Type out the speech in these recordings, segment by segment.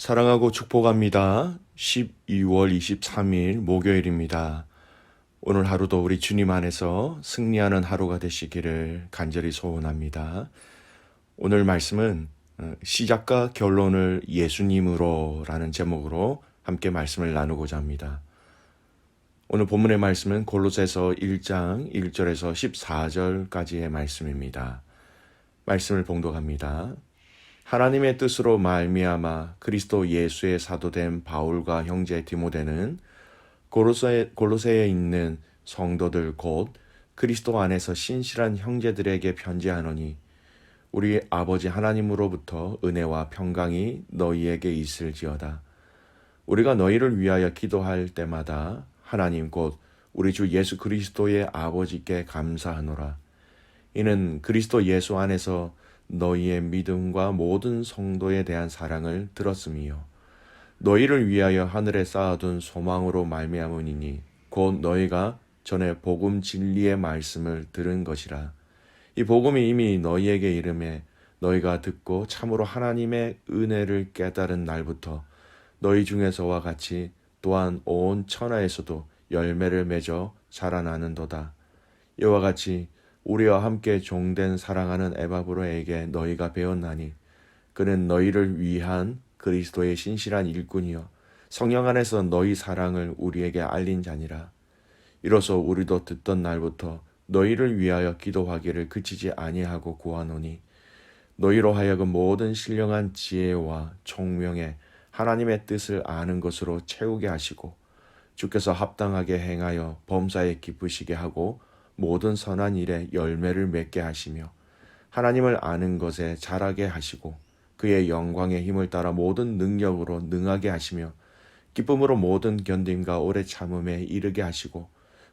사랑하고 축복합니다. 12월 23일 목요일입니다. 오늘 하루도 우리 주님 안에서 승리하는 하루가 되시기를 간절히 소원합니다. 오늘 말씀은 시작과 결론을 예수님으로 라는 제목으로 함께 말씀을 나누고자 합니다. 오늘 본문의 말씀은 골로새서 1장 1절에서 14절까지의 말씀입니다. 말씀을 봉독합니다. 하나님의 뜻으로 말미암아 그리스도 예수의 사도된 바울과 형제 디모데는 골로새에 있는 성도들 곧 그리스도 안에서 신실한 형제들에게 편지하노니 우리 아버지 하나님으로부터 은혜와 평강이 너희에게 있을지어다. 우리가 너희를 위하여 기도할 때마다 하나님 곧 우리 주 예수 그리스도의 아버지께 감사하노라. 이는 그리스도 예수 안에서 너희의 믿음과 모든 성도에 대한 사랑을 들었음이요 너희를 위하여 하늘에 쌓아둔 소망으로 말미암으니 곧 너희가 전에 복음 진리의 말씀을 들은 것이라. 이 복음이 이미 너희에게 이름에 너희가 듣고 참으로 하나님의 은혜를 깨달은 날부터 너희 중에서와 같이 또한 온 천하에서도 열매를 맺어 자라나는도다. 이와 같이 우리와 함께 종된 사랑하는 에바브로에게 너희가 배웠나니 그는 너희를 위한 그리스도의 신실한 일꾼이요 성령 안에서 너희 사랑을 우리에게 알린 자니라. 이로써 우리도 듣던 날부터 너희를 위하여 기도하기를 그치지 아니하고 구하노니 너희로 하여금 모든 신령한 지혜와 총명에 하나님의 뜻을 아는 것으로 채우게 하시고 주께서 합당하게 행하여 범사에 기쁘시게 하고 모든 선한 일에 열매를 맺게 하시며 하나님을 아는 것에 자라게 하시고 그의 영광의 힘을 따라 모든 능력으로 능하게 하시며 기쁨으로 모든 견딤과 오래 참음에 이르게 하시고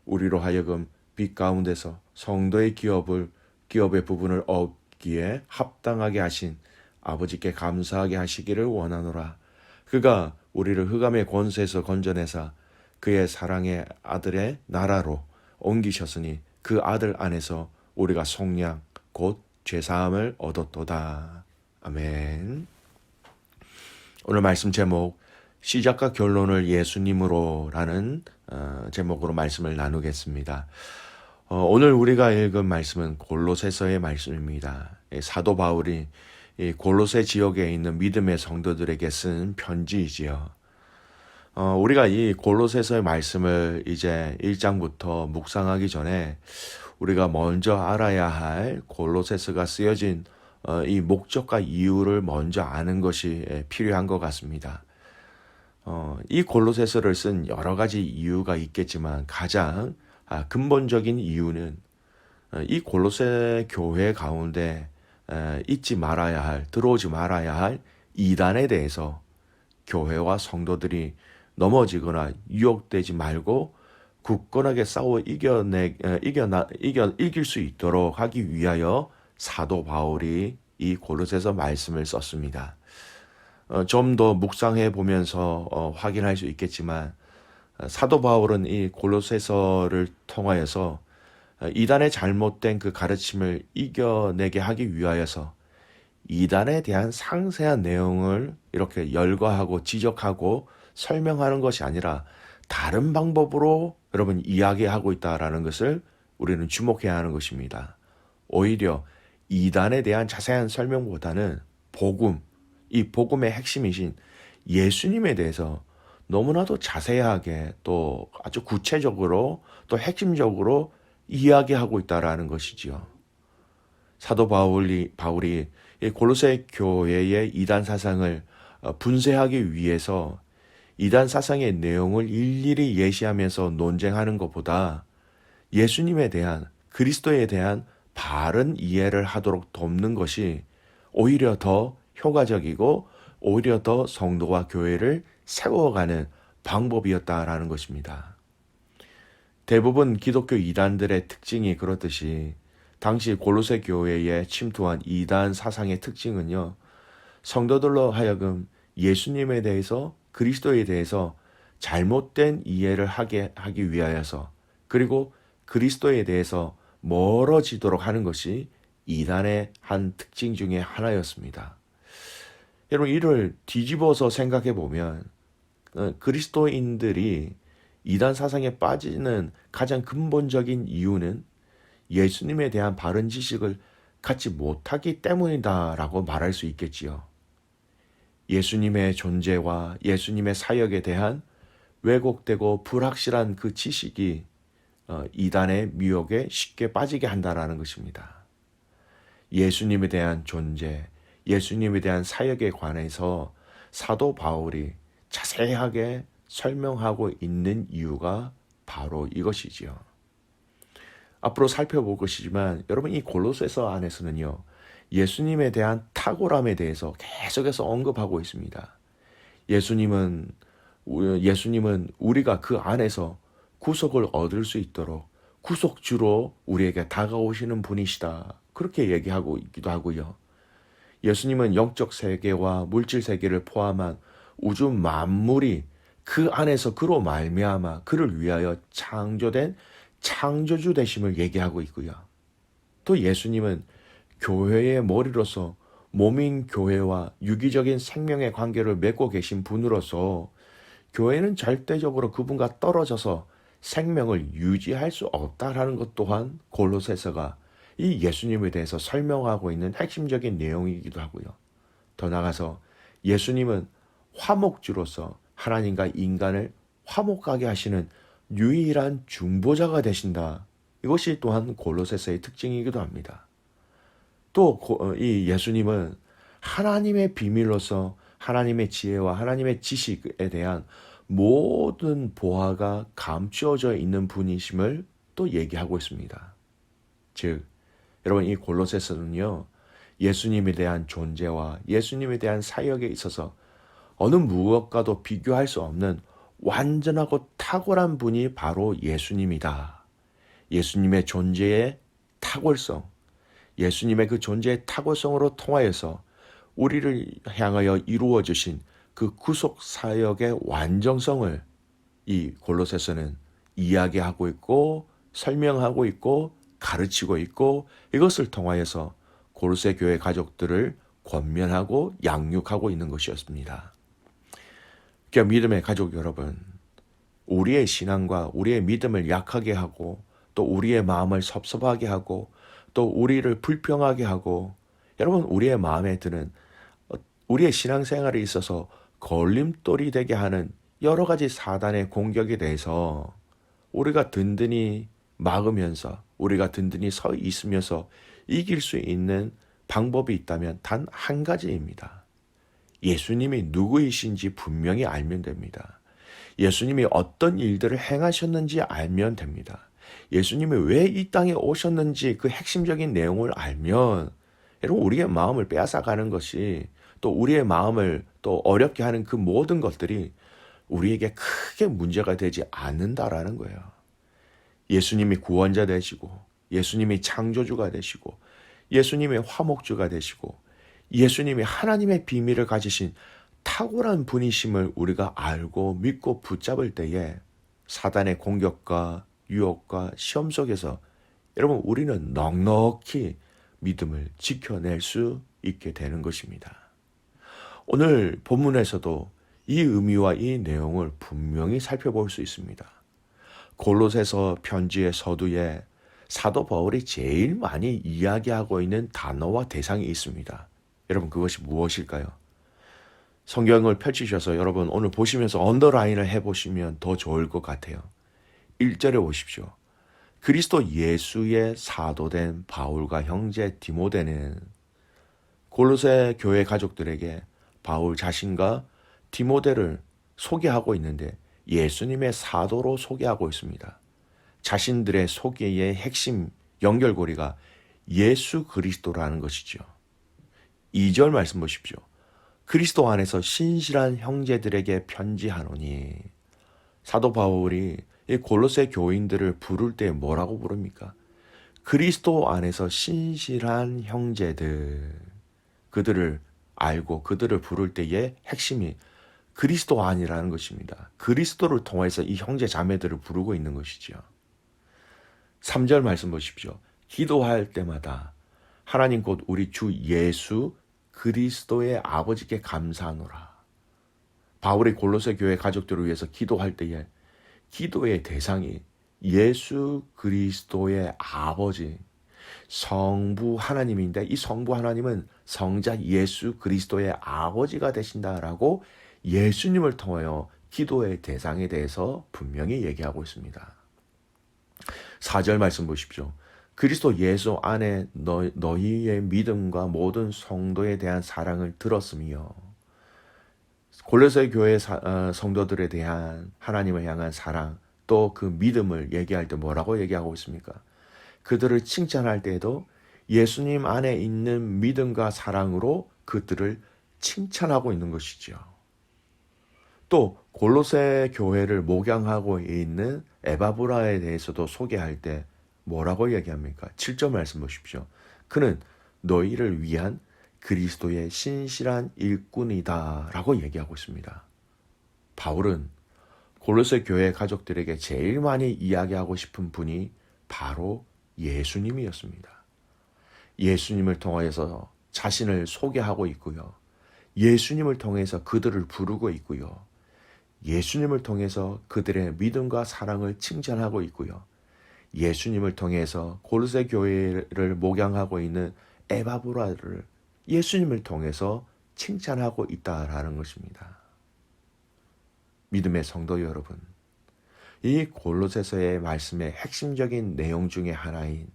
우리로 하여금 빛 가운데서 성도의 기업의 부분을 얻기에 합당하게 하신 아버지께 감사하게 하시기를 원하노라. 그가 우리를 흑암의 권세에서 건져내사 그의 사랑의 아들의 나라로 옮기셨으니 그 아들 안에서 우리가 속량 곧 죄사함을 얻었도다. 아멘. 오늘 말씀 제목 시작과 결론을 예수님으로 라는 제목으로 말씀을 나누겠습니다. 오늘 우리가 읽은 말씀은 골로새서의 말씀입니다. 사도 바울이 이 골로새 지역에 있는 믿음의 성도들에게 쓴 편지이지요. 우리가 이 골로새서의 말씀을 이제 1장부터 묵상하기 전에 우리가 먼저 알아야 할 골로새서가 쓰여진 이 목적과 이유를 먼저 아는 것이 필요한 것 같습니다. 이 골로새서를 쓴 여러 가지 이유가 있겠지만 가장 근본적인 이유는 이 골로새 교회 가운데 들어오지 말아야 할 이단에 대해서 교회와 성도들이 넘어지거나 유혹되지 말고 굳건하게 싸워 이길 수 있도록 하기 위하여 사도 바울이 이 골로새서 말씀을 썼습니다. 좀 더 묵상해 보면서 확인할 수 있겠지만 사도 바울은 이 골로새서를 통하여서 이단의 잘못된 그 가르침을 이겨내게 하기 위하여서 이단에 대한 상세한 내용을 이렇게 열거하고 지적하고 설명하는 것이 아니라 다른 방법으로 여러분 이야기하고 있다라는 것을 우리는 주목해야 하는 것입니다. 오히려 이단에 대한 자세한 설명보다는 이 복음의 핵심이신 예수님에 대해서 너무나도 자세하게 또 아주 구체적으로 또 핵심적으로 이야기하고 있다라는 것이지요. 사도 바울이 이 골로새 교회의 이단 사상을 분쇄하기 위해서 이단 사상의 내용을 일일이 예시하면서 논쟁하는 것보다 예수님에 대한 그리스도에 대한 바른 이해를 하도록 돕는 것이 오히려 더 효과적이고 오히려 더 성도와 교회를 세워가는 방법이었다라는 것입니다. 대부분 기독교 이단들의 특징이 그렇듯이 당시 골로새 교회에 침투한 이단 사상의 특징은요, 성도들로 하여금 예수님에 대해서 그리스도에 대해서 잘못된 이해를 하기 위하여서 그리고 그리스도에 대해서 멀어지도록 하는 것이 이단의 한 특징 중에 하나였습니다. 여러분 이를 뒤집어서 생각해 보면 그리스도인들이 이단 사상에 빠지는 가장 근본적인 이유는 예수님에 대한 바른 지식을 갖지 못하기 때문이다라고 말할 수 있겠지요. 예수님의 존재와 예수님의 사역에 대한 왜곡되고 불확실한 그 지식이 이단의 미혹에 쉽게 빠지게 한다라는 것입니다. 예수님에 대한 존재, 예수님에 대한 사역에 관해서 사도 바울이 자세하게 설명하고 있는 이유가 바로 이것이지요. 앞으로 살펴볼 것이지만 여러분 이 골로새서 안에서는요. 예수님에 대한 탁월함에 대해서 계속해서 언급하고 있습니다. 예수님은 우리가 그 안에서 구속을 얻을 수 있도록 구속주로 우리에게 다가오시는 분이시다. 그렇게 얘기하고 있기도 하고요. 예수님은 영적 세계와 물질 세계를 포함한 우주 만물이 그 안에서 그로 말미암아 그를 위하여 창조된 창조주 되심을 얘기하고 있고요. 또 예수님은 교회의 머리로서 몸인 교회와 유기적인 생명의 관계를 맺고 계신 분으로서 교회는 절대적으로 그분과 떨어져서 생명을 유지할 수 없다라는 것 또한 골로새서가 이 예수님에 대해서 설명하고 있는 핵심적인 내용이기도 하고요. 더 나아가서 예수님은 화목주로서 하나님과 인간을 화목하게 하시는 유일한 중보자가 되신다. 이것이 또한 골로새서의 특징이기도 합니다. 또 이 예수님은 하나님의 비밀로서 하나님의 지혜와 하나님의 지식에 대한 모든 보화가 감추어져 있는 분이심을 또 얘기하고 있습니다. 즉, 여러분 이 골로새서는요. 예수님에 대한 존재와 예수님에 대한 사역에 있어서 어느 무엇과도 비교할 수 없는 완전하고 탁월한 분이 바로 예수님이다. 예수님의 존재의 탁월성, 예수님의 그 존재의 탁월성으로 통하여서 우리를 향하여 이루어 주신 그 구속 사역의 완전성을 이 골로새서는 이야기하고 있고 설명하고 있고 가르치고 있고 이것을 통하여서 골로새 교회 가족들을 권면하고 양육하고 있는 것이었습니다. 그러니까 믿음의 가족 여러분, 우리의 신앙과 우리의 믿음을 약하게 하고 또 우리의 마음을 섭섭하게 하고 또 우리를 불평하게 하고 여러분 우리의 마음에 드는 우리의 신앙생활에 있어서 걸림돌이 되게 하는 여러 가지 사단의 공격에 대해서 우리가 든든히 막으면서 우리가 든든히 서 있으면서 이길 수 있는 방법이 있다면 단 한 가지입니다. 예수님이 누구이신지 분명히 알면 됩니다. 예수님이 어떤 일들을 행하셨는지 알면 됩니다. 예수님이 왜 이 땅에 오셨는지 그 핵심적인 내용을 알면 여러분 우리의 마음을 빼앗아가는 것이 또 우리의 마음을 또 어렵게 하는 그 모든 것들이 우리에게 크게 문제가 되지 않는다라는 거예요. 예수님이 구원자 되시고 예수님이 창조주가 되시고 예수님의 화목주가 되시고 예수님이 하나님의 비밀을 가지신 탁월한 분이심을 우리가 알고 믿고 붙잡을 때에 사단의 공격과 유혹과 시험 속에서 여러분 우리는 넉넉히 믿음을 지켜낼 수 있게 되는 것입니다. 오늘 본문에서도 이 의미와 이 내용을 분명히 살펴볼 수 있습니다. 골로새서 편지의 서두에 사도 바울이 제일 많이 이야기하고 있는 단어와 대상이 있습니다. 여러분 그것이 무엇일까요? 성경을 펼치셔서 여러분 오늘 보시면서 언더라인을 해보시면 더 좋을 것 같아요. 1절에 보십시오. 그리스도 예수의 사도된 바울과 형제 디모데는 골로새 교회 가족들에게 바울 자신과 디모데를 소개하고 있는데 예수님의 사도로 소개하고 있습니다. 자신들의 소개의 핵심 연결고리가 예수 그리스도라는 것이죠. 2절 말씀 보십시오. 그리스도 안에서 신실한 형제들에게 편지하노니 사도 바울이 이 골로새 교인들을 부를 때 뭐라고 부릅니까? 그리스도 안에서 신실한 형제들. 그들을 알고 그들을 부를 때의 핵심이 그리스도 안이라는 것입니다. 그리스도를 통해서 이 형제 자매들을 부르고 있는 것이죠. 3절 말씀 보십시오. 기도할 때마다 하나님 곧 우리 주 예수 그리스도의 아버지께 감사하노라. 바울이 골로새 교회 가족들을 위해서 기도할 때에 기도의 대상이 예수 그리스도의 아버지, 성부 하나님인데, 이 성부 하나님은 성자 예수 그리스도의 아버지가 되신다라고 예수님을 통하여 기도의 대상에 대해서 분명히 얘기하고 있습니다. 4절 말씀 보십시오. 그리스도 예수 안에 너희의 믿음과 모든 성도에 대한 사랑을 들었으며, 골로새 교회 성도들에 대한 하나님을 향한 사랑, 또 그 믿음을 얘기할 때 뭐라고 얘기하고 있습니까? 그들을 칭찬할 때에도 예수님 안에 있는 믿음과 사랑으로 그들을 칭찬하고 있는 것이죠. 또 골로새 교회를 목양하고 있는 에바브라에 대해서도 소개할 때 뭐라고 얘기합니까? 7절 말씀 보십시오. 그는 너희를 위한 그리스도의 신실한 일꾼이다 라고 얘기하고 있습니다. 바울은 골로새 교회 가족들에게 제일 많이 이야기하고 싶은 분이 바로 예수님이었습니다. 예수님을 통해서 자신을 소개하고 있고요. 예수님을 통해서 그들을 부르고 있고요. 예수님을 통해서 그들의 믿음과 사랑을 칭찬하고 있고요. 예수님을 통해서 골로새 교회를 목양하고 있는 에바브라를 예수님을 통해서 칭찬하고 있다라는 것입니다. 믿음의 성도 여러분, 이 골로새서의 말씀의 핵심적인 내용 중에 하나인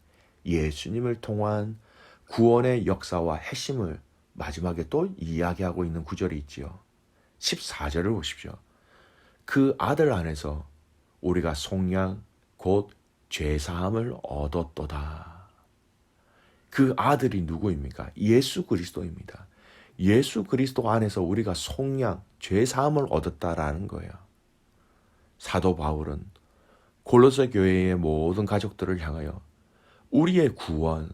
예수님을 통한 구원의 역사와 핵심을 마지막에 또 이야기하고 있는 구절이 있지요. 14절을 보십시오. 그 아들 안에서 우리가 속량 곧 죄사함을 얻었도다. 그 아들이 누구입니까? 예수 그리스도입니다. 예수 그리스도 안에서 우리가 속량, 죄사함을 얻었다라는 거예요. 사도 바울은 골로새 교회의 모든 가족들을 향하여 우리의 구원,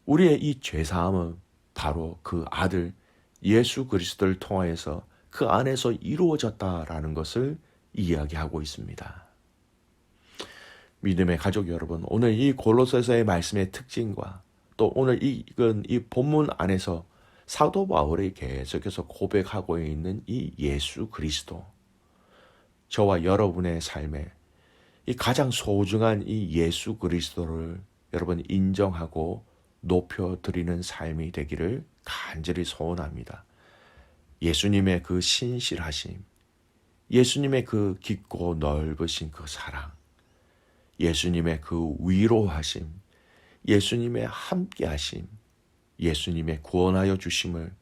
우리의 이 죄사함은 바로 그 아들 예수 그리스도를 통하여서 그 안에서 이루어졌다라는 것을 이야기하고 있습니다. 믿음의 가족 여러분, 오늘 이 골로새서의 말씀의 특징과 또 오늘 이 본문 안에서 사도 바울이 계속해서 고백하고 있는 이 예수 그리스도, 저와 여러분의 삶에 이 가장 소중한 이 예수 그리스도를 여러분 인정하고 높여드리는 삶이 되기를 간절히 소원합니다. 예수님의 그 신실하심, 예수님의 그 깊고 넓으신 그 사랑, 예수님의 그 위로하심, 예수님의 함께하심, 예수님의 구원하여 주심을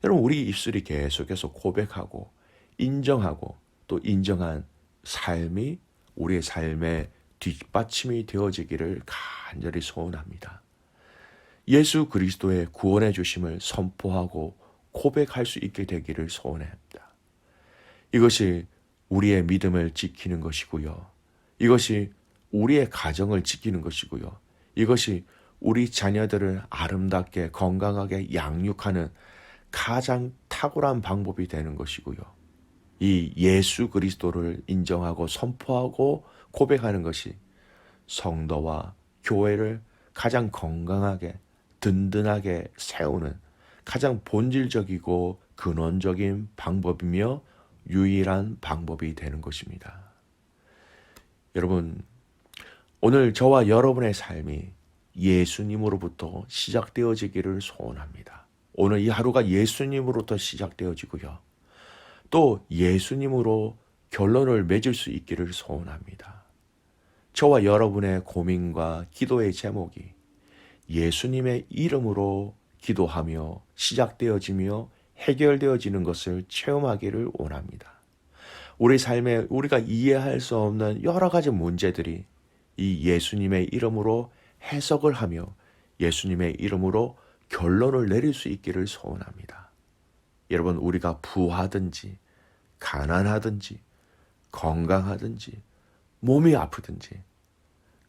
여러분 우리 입술이 계속해서 고백하고 인정하고 또 인정한 삶이 우리의 삶의 뒷받침이 되어지기를 간절히 소원합니다. 예수 그리스도의 구원해 주심을 선포하고 고백할 수 있게 되기를 소원합니다. 이것이 우리의 믿음을 지키는 것이고요. 이것이 우리의 가정을 지키는 것이고요. 이것이 우리 자녀들을 아름답게 건강하게 양육하는 가장 탁월한 방법이 되는 것이고요. 이 예수 그리스도를 인정하고 선포하고 고백하는 것이 성도와 교회를 가장 건강하게 든든하게 세우는 가장 본질적이고 근원적인 방법이며 유일한 방법이 되는 것입니다. 여러분, 오늘 저와 여러분의 삶이 예수님으로부터 시작되어지기를 소원합니다. 오늘 이 하루가 예수님으로부터 시작되어지고요. 또 예수님으로 결론을 맺을 수 있기를 소원합니다. 저와 여러분의 고민과 기도의 제목이 예수님의 이름으로 기도하며 시작되어지며 해결되어지는 것을 체험하기를 원합니다. 우리 삶에 우리가 이해할 수 없는 여러 가지 문제들이 이 예수님의 이름으로 해석을 하며 예수님의 이름으로 결론을 내릴 수 있기를 소원합니다. 여러분, 우리가 부하든지 가난하든지 건강하든지 몸이 아프든지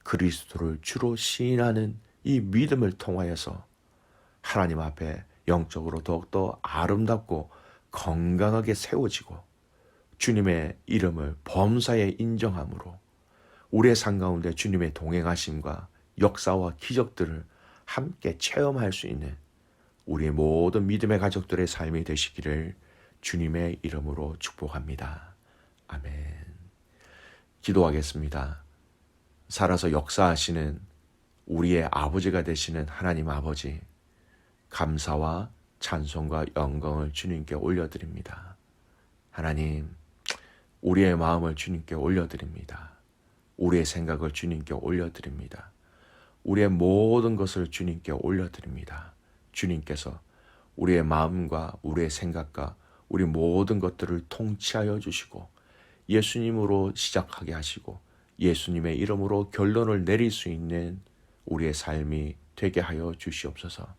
그리스도를 주로 시인하는 이 믿음을 통하여서 하나님 앞에 영적으로 더욱더 아름답고 건강하게 세워지고 주님의 이름을 범사에 인정함으로 우리의 삶 가운데 주님의 동행하심과 역사와 기적들을 함께 체험할 수 있는 우리의 모든 믿음의 가족들의 삶이 되시기를 주님의 이름으로 축복합니다. 아멘. 기도하겠습니다. 살아서 역사하시는 우리의 아버지가 되시는 하나님 아버지, 감사와 찬송과 영광을 주님께 올려드립니다. 하나님, 우리의 마음을 주님께 올려드립니다. 우리의 생각을 주님께 올려드립니다. 우리의 모든 것을 주님께 올려드립니다. 주님께서 우리의 마음과 우리의 생각과 우리 모든 것들을 통치하여 주시고 예수님으로 시작하게 하시고 예수님의 이름으로 결론을 내릴 수 있는 우리의 삶이 되게 하여 주시옵소서.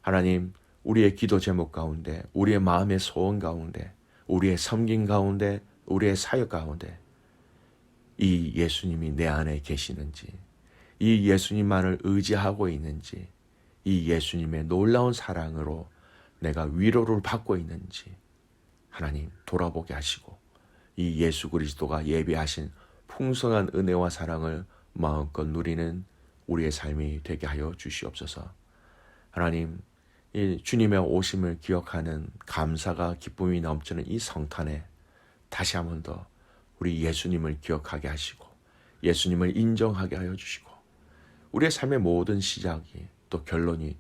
하나님, 우리의 기도 제목 가운데, 우리의 마음의 소원 가운데, 우리의 섬김 가운데, 우리의 사역 가운데 이 예수님이 내 안에 계시는지, 이 예수님만을 의지하고 있는지, 이 예수님의 놀라운 사랑으로 내가 위로를 받고 있는지 하나님 돌아보게 하시고 이 예수 그리스도가 예비하신 풍성한 은혜와 사랑을 마음껏 누리는 우리의 삶이 되게 하여 주시옵소서. 하나님, 이 주님의 오심을 기억하는 감사가 기쁨이 넘치는 이 성탄에 다시 한 번 더 우리 예수님을 기억하게 하시고 예수님을 인정하게 하여 주시고 우리의 삶의 모든 시작이 또 결론이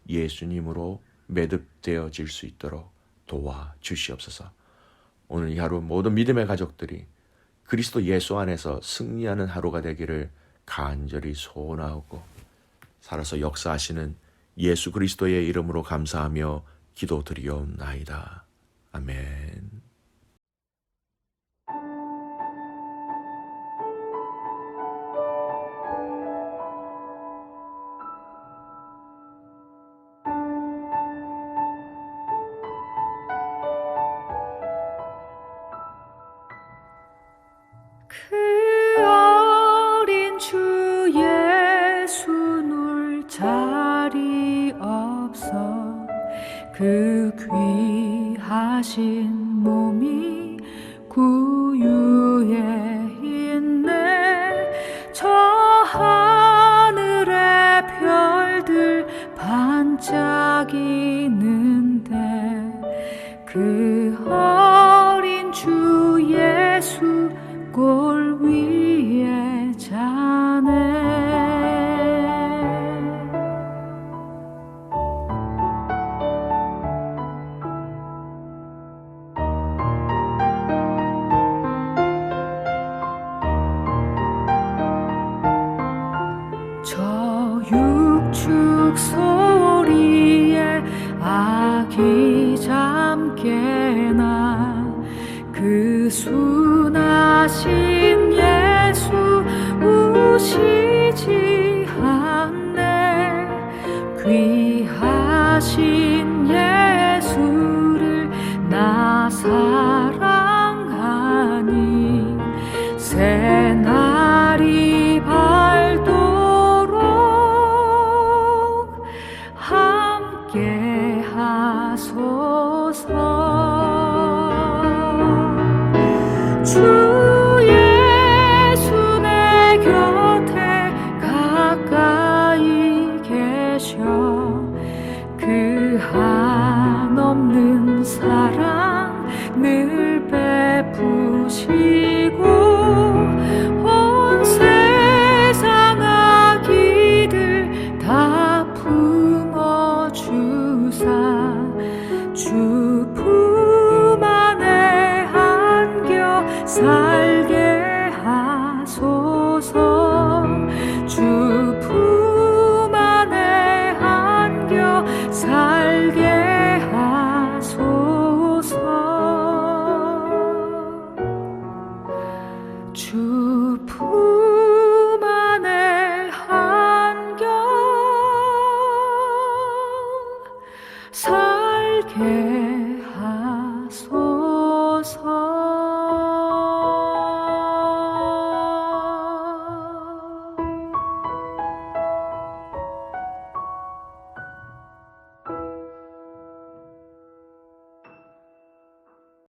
예수님으로 매듭되어질 수 있도록 도와주시옵소서. 오늘 이 하루 모든 믿음의 가족들이 그리스도 예수 안에서 승리하는 하루가 되기를 간절히 소원하고 살아서 역사하시는 예수 그리스도의 이름으로 감사하며 기도드리옵나이다. 아멘. 그 어린 주 예수 놀 자리 없어 그 귀하신 몸이 구유에 있네. 저 하늘의 별들 반짝이는데 그 어린 주 예수 골 위에 자네. 저 육축 소리에 아기 잠깨나 그 순하신 예수 우시지 않네. 귀하신 예수를 나 사랑하니 새날이 밝도록 함께 하소서. 주 예수 내 곁에 가까이 계셔. 그 한없는 사랑